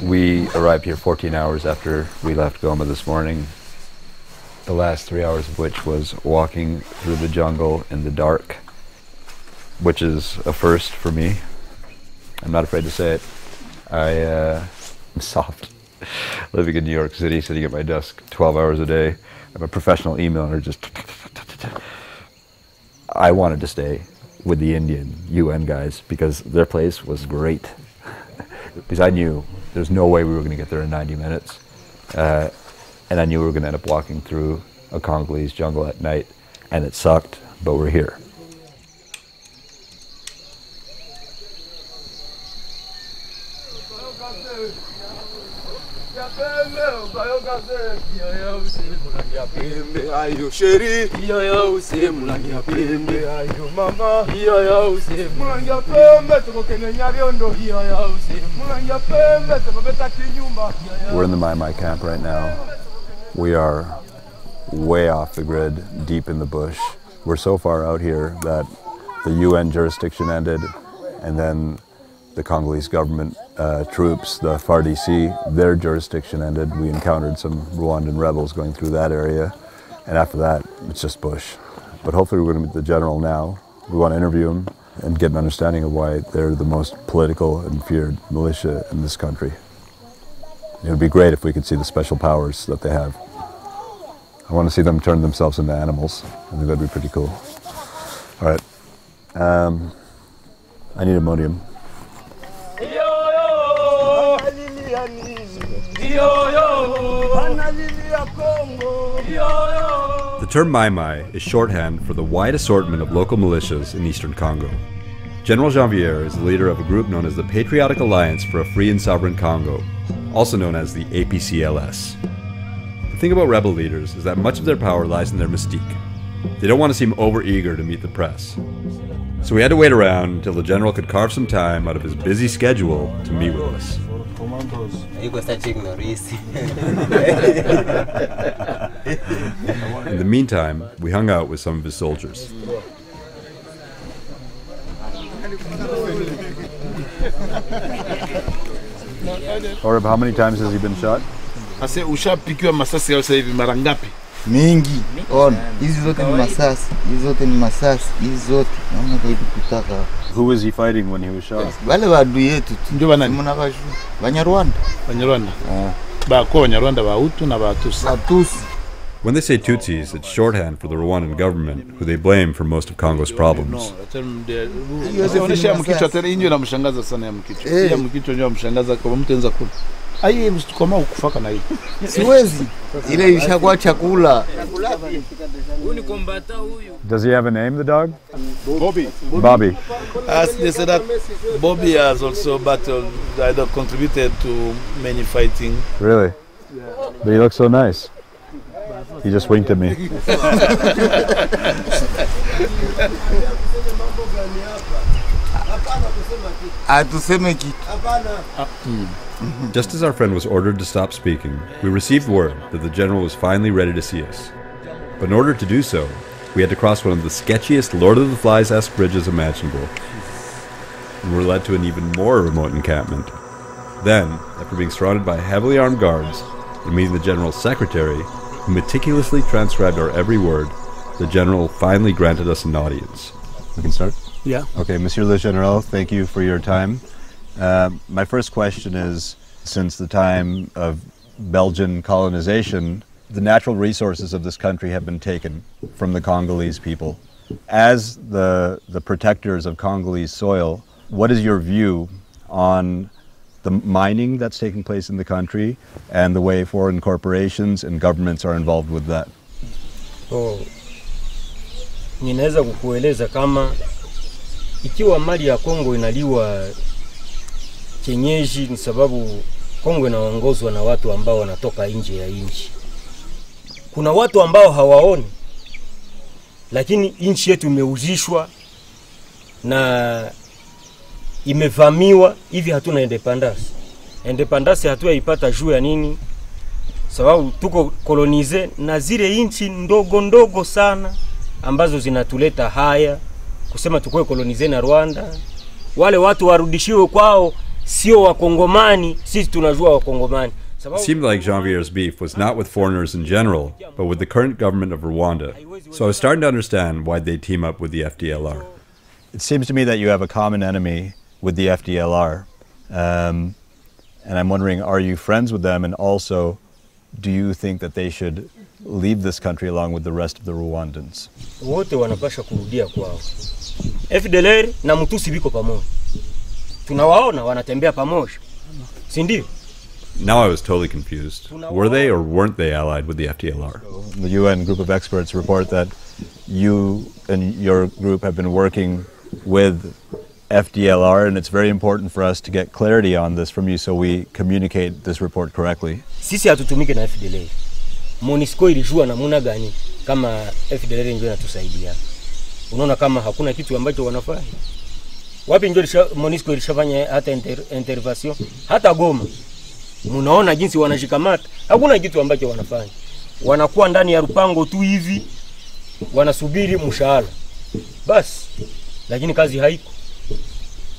We arrived here 14 hours after we left Goma this morning. The last 3 hours of which was walking through the jungle in the dark, which is a first for me. I'm not afraid to say it. I'm soft. Living in New York City, sitting at my desk 12 hours a day. I'm a professional emailer, just... I wanted to stay with the Indian UN guys because their place was great. Because I knew there's no way we were going to get there in 90 minutes. And I knew we were going to end up walking through a Congolese jungle at night. And it sucked, but we're here. We're in the Mai camp right now. We are way off the grid, deep in the bush. We're so far out here that the UN jurisdiction ended, and then the Congolese government troops, the FARDC, their jurisdiction ended. We encountered some Rwandan rebels going through that area, and after that, it's just bush. But hopefully we're going to meet the general now. We want to interview him and get an understanding of why they're the most political and feared militia in this country. It would be great if we could see the special powers that they have. I want to see them turn themselves into animals. I think that'd be pretty cool. All right. I need Imodium. The term Mai Mai is shorthand for the wide assortment of local militias in eastern Congo. General Janvier is the leader of a group known as the Patriotic Alliance for a Free and Sovereign Congo, also known as the APCLS. The thing about rebel leaders is that much of their power lies in their mystique. They don't want to seem over-eager to meet the press. So we had to wait around until the general could carve some time out of his busy schedule to meet with us. In the meantime, we hung out with some of his soldiers. Orab, how many times has he been shot? Ase ushapikiwa masasi sasa hivi mara ngapi? Mingi. On, hizi zote ni masasi, hizi zote ni masasi, hizi zote. Naona hivi kutaka. Who was he fighting when he was shot? Wale waadui yetu tu. Ndio bana. Mnakashu. Banyarwanda. Banyarwanda. Ba ko Banyarwanda ba Hutu na ba Tutsi. Tutsi. When they say Tutsis, it's shorthand for the Rwandan government, who they blame for most of Congo's problems. Onesha mkichwa tena inyo na mshangaza sana ya mkichwa. Ya mkichwa ndio mshangaza kwa mtu anza kula. Ai mstukoma ukufaka na hii. Siwezi. Ile ishakuwa chakula. Does he have a name, the dog? Bobby. Bobby. As they said that Bobby has also battled, either contributed to many fighting. Really? Yeah. But he looks so nice. He just winked at me. Just as our friend was ordered to stop speaking, we received word that the general was finally ready to see us. But in order to do so, we had to cross one of the sketchiest Lord of the Flies-esque bridges imaginable. And were led to an even more remote encampment. Then, after being surrounded by heavily armed guards, and meeting the general's secretary, who meticulously transcribed our every word, the general finally granted us an audience. We can start? Yeah. Okay, Monsieur le General, thank you for your time. My first question is, since the time of Belgian colonization, the natural resources of this country have been taken from the Congolese people. As the protectors of Congolese soil, what is your view on the mining that's taking place in the country and the way foreign corporations and governments are involved with that? Ninaweza kukueleza kama ikiwa mali ya Kongo inaliwa kienyeji ni sababu Kongo inaongozwa na watu ambao wanatoka nje ya nchi. Kuna watu ambao hawaoni, lakini nchi yetu imeuzishwa na imevamiwa, hivi hatuna independence. Independence hatuyaipata juu ya nini? Sababu tuko kolonize na zile nchi ndogo ndogo sana ambazo zinatuleta haya kusema tukue kolonize na Rwanda. Wale watu warudishiwe kwao sio wakongomani, sisi tunajua wakongomani. It seemed like Janvier's beef was not with foreigners in general, but with the current government of Rwanda. So I was starting to understand why they team up with the FDLR. It seems to me that you have a common enemy with the FDLR. And I'm wondering, are you friends with them? And also, do you think that they should leave this country along with the rest of the Rwandans? Wote wanapasha kurudia kwao. FDLR na Mtusi biko pamoja. Tunawaona wanatembea pamoja. Si ndio? Now I was totally confused. Were they or weren't they allied with the FDLR? The UN group of experts report that you and your group have been working with FDLR, and it's very important for us to get clarity on this from you so we communicate this report correctly. Sisi hatutumike na FDLR. MONUSCO ilijua namna gani kama FDLR ndio inatusaidia. Unaona kama hakuna kitu ambacho wanafanya. Wapi ndio MONUSCO ilishafanya hata intervention, hata Goma. Munaona jinsi wanashikamata, hakuna kitu ambacho wanafanya. Wanakuwa ndani ya rupango tu hivi, wanasubiri mshahara. Bas, lakini kazi haiko.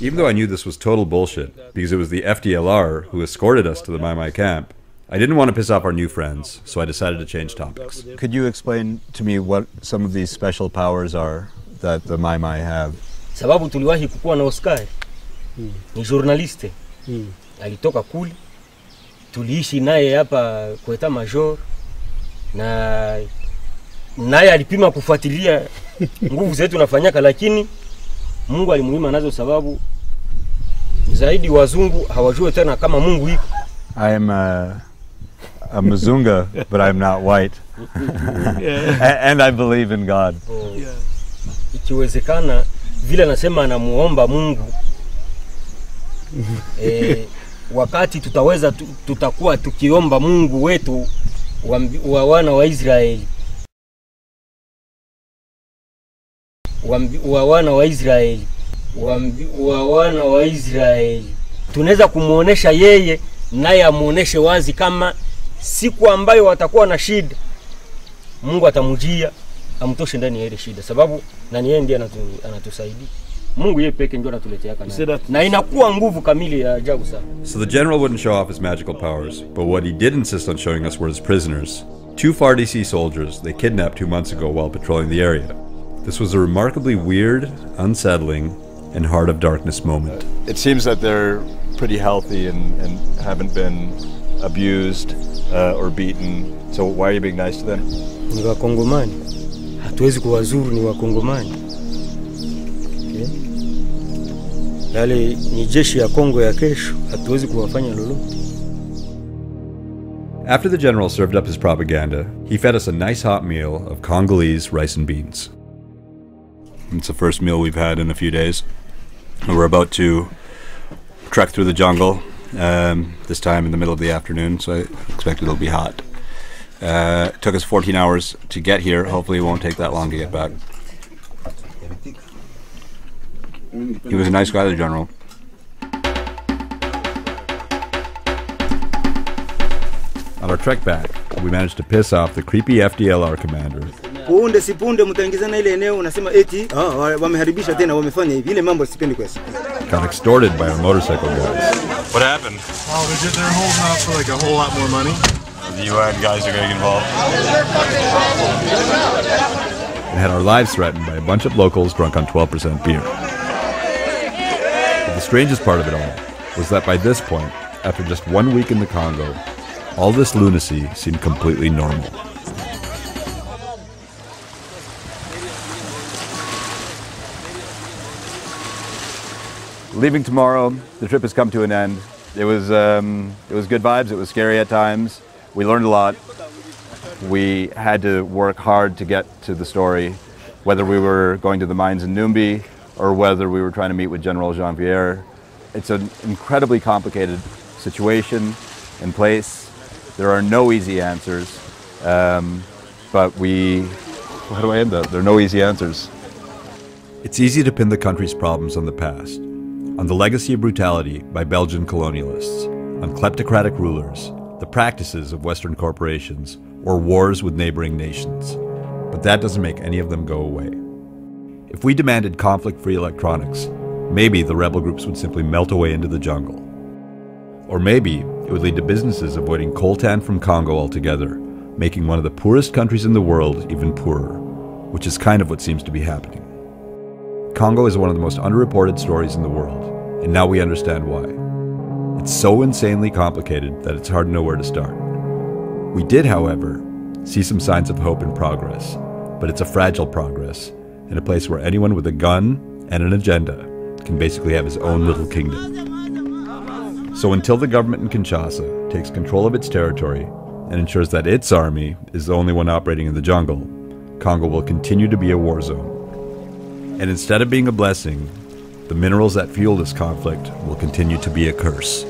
Even though I knew this was total bullshit, because it was the FDLR who escorted us to the Mai Mai camp, I didn't want to piss off our new friends, so I decided to change topics. Could you explain to me what some of these special powers are that the Mai Mai have? Sababu tuliwahi kukuwa na Oscar. Ni journaliste. Alitoka kule. Tuliishi naye hapa kwa major, na naye alipima kufuatilia nguvu zetu nafanyaka, lakini Mungu alimuhima nazo, sababu zaidi wazungu hawajui tena kama Mungu iko. I am a Mzunga, but I'm not white. And I believe in God. Ikiwezekana vile nasema anamuomba Mungu, wakati tutaweza tutakuwa tukiomba Mungu wetu wa wana wa Israeli, wa wana wa Israeli, wa wana wa Israeli, tunaweza kumuonesha yeye, naye amuoneshe wazi kama siku ambayo watakuwa na shida Mungu atamujia amtoshe ndani ya ile shida, sababu nani yeye ndiye anatusaidia. Mungu yeye peke ndio anatuletea kana. Na inakuwa nguvu kamili ya ajabu sana. So the general wouldn't show off his magical powers, but what he did insist on showing us were his prisoners. 2 FARDC soldiers they kidnapped 2 months ago while patrolling the area. This was a remarkably weird, unsettling, and heart of darkness moment. It seems that they're pretty healthy and haven't been abused or beaten. So why are you being nice to them? Ni wakongomani. Hatuwezi kuwazuru, ni wakongomani. Yale ni jeshi ya Kongo ya kesho, hatuwezi kuwafanya lolote. After the general served up his propaganda, he fed us a nice hot meal of Congolese rice and beans. It's the first meal we've had in a few days. We're about to trek through the jungle, this time in the middle of the afternoon, so I expect it'll be hot. It took us 14 hours to get here. Hopefully it won't take that long to get back. He was a nice guy, the general. On our trek back, we managed to piss off the creepy FDLR commander. Punde si punde mtaingizana ile eneo unasema eti wameharibisha tena wamefanya hivi, ile mambo sipendi kwesa. Got extorted by our motorcycle guys. What happened? Oh, they're holding out for like a whole lot more money. The UN guys are getting involved. And had our lives threatened by a bunch of locals drunk on 12% beer. But the strangest part of it all was that by this point, after just 1 week in the Congo, all this lunacy seemed completely normal. Leaving tomorrow, the trip has come to an end. It was good vibes. It was scary at times. We learned a lot. We had to work hard to get to the story, whether we were going to the mines in Numbi or whether we were trying to meet with General Janvier. It's an incredibly complicated situation and place. There are no easy answers, but how do I end that? There are no easy answers. It's easy to pin the country's problems on the past, on the legacy of brutality by Belgian colonialists, on kleptocratic rulers, the practices of Western corporations, or wars with neighboring nations. But that doesn't make any of them go away. If we demanded conflict-free electronics, maybe the rebel groups would simply melt away into the jungle. Or maybe it would lead to businesses avoiding coltan from Congo altogether, making one of the poorest countries in the world even poorer, which is kind of what seems to be happening. Congo is one of the most underreported stories in the world, and now we understand why. It's so insanely complicated that it's hard to know where to start. We did, however, see some signs of hope and progress, but it's a fragile progress, in a place where anyone with a gun and an agenda can basically have his own little kingdom. So until the government in Kinshasa takes control of its territory and ensures that its army is the only one operating in the jungle, Congo will continue to be a war zone. And instead of being a blessing, the minerals that fuel this conflict will continue to be a curse.